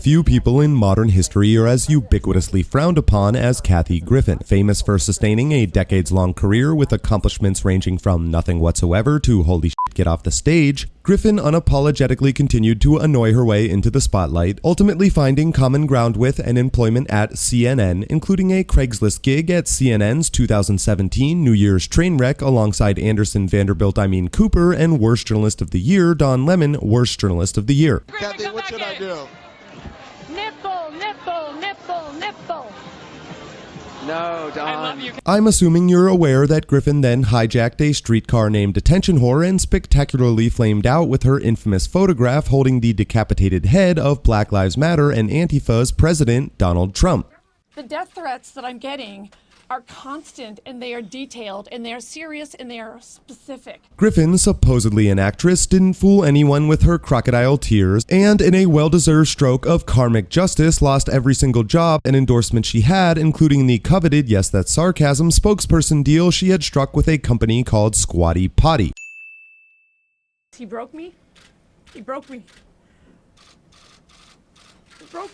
Few people in modern history are as ubiquitously frowned upon as Kathy Griffin. Famous for sustaining a decades-long career with accomplishments ranging from nothing whatsoever to holy shit, get off the stage, Griffin unapologetically continued to annoy her way into the spotlight, ultimately finding common ground with and employment at CNN, including a Craigslist gig at CNN's 2017 New Year's train wreck alongside Anderson Vanderbilt Cooper and Worst Journalist of the Year Don Lemon, Worst Journalist of the Year. Kathy, what should I do? Nipple, nipple, nipple, nipple. No, Don. I love you. I'm assuming you're aware that Griffin then hijacked a streetcar named Detention Whore and spectacularly flamed out with her infamous photograph holding the decapitated head of Black Lives Matter and Antifa's president, Donald Trump. The death threats that I'm getting are constant, and they are detailed, and they are serious, and they are specific. Griffin, supposedly an actress, didn't fool anyone with her crocodile tears, and in a well-deserved stroke of karmic justice, lost every single job and endorsement she had, including the coveted, yes that's sarcasm, spokesperson deal she had struck with a company called Squatty Potty. He broke me. He broke me. He broke.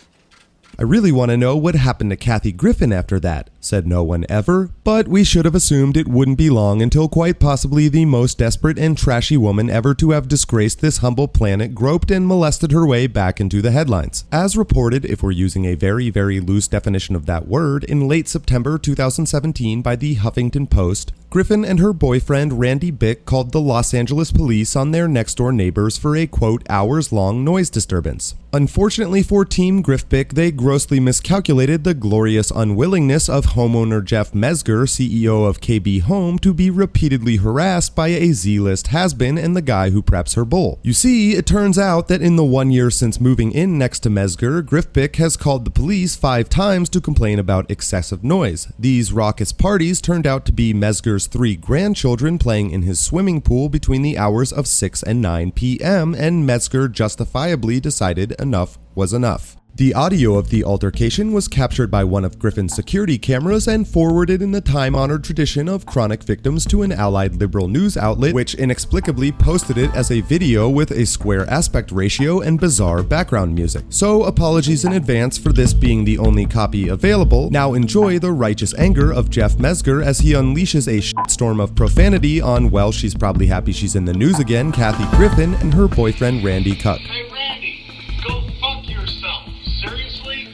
I really want to know what happened to Kathy Griffin after that, said no one ever, but we should have assumed it wouldn't be long until quite possibly the most desperate and trashy woman ever to have disgraced this humble planet groped and molested her way back into the headlines. As reported, if we're using a very, very loose definition of that word, in late September 2017 by the Huffington Post, Griffin and her boyfriend Randy Bick called the Los Angeles police on their next-door neighbors for a, quote, hours-long noise disturbance. Unfortunately for Team Griff-Bick, they grossly miscalculated the glorious unwillingness of homeowner Jeff Mezger, CEO of KB Home, to be repeatedly harassed by a Z-list has-been and the guy who preps her bowl. You see, it turns out that in the 1 year since moving in next to Mezger, Griff-Bick has called the police 5 times to complain about excessive noise. These raucous parties turned out to be Mezger's 3 grandchildren playing in his swimming pool between the hours of 6 and 9 p.m., and Mezger justifiably decided enough was enough. The audio of the altercation was captured by one of Griffin's security cameras and forwarded in the time-honored tradition of chronic victims to an allied liberal news outlet, which inexplicably posted it as a video with a square aspect ratio and bizarre background music. So apologies in advance for this being the only copy available. Now enjoy the righteous anger of Jeff Mezger as he unleashes a shitstorm of profanity on, well, she's probably happy she's in the news again, Kathy Griffin and her boyfriend Randy Bick. Hey Randy, go fuck yourself. Seriously?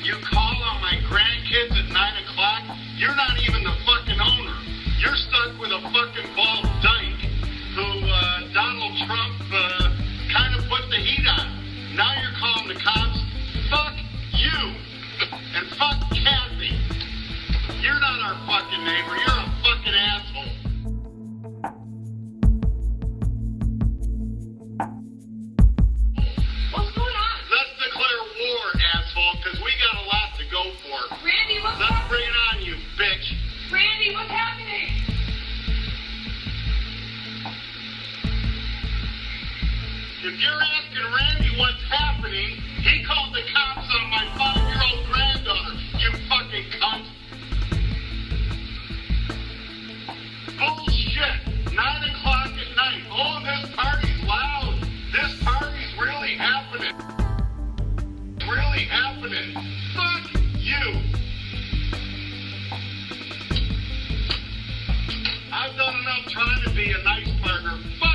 You call on my grandkids at 9 o'clock? You're not even the fucking owner. You're stuck with a fucking bald dyke who Donald Trump kind of put the heat on. Now you're calling the cops? Fuck you. And fuck Kathy. You're not our fucking neighbor. You're a fucking asshole. Because we got a lot to go for. Randy, what's Let's happening? bring it on, you bitch. Randy, what's happening? If you're asking Randy what's happening, he called the cops on my 5-year-old granddaughter, you fucking cunt. Bullshit. 9 o'clock at night. Oh, this party's loud. This party's really happening. Really happening. Fuck you. I've done enough trying to be a nice partner. Fuck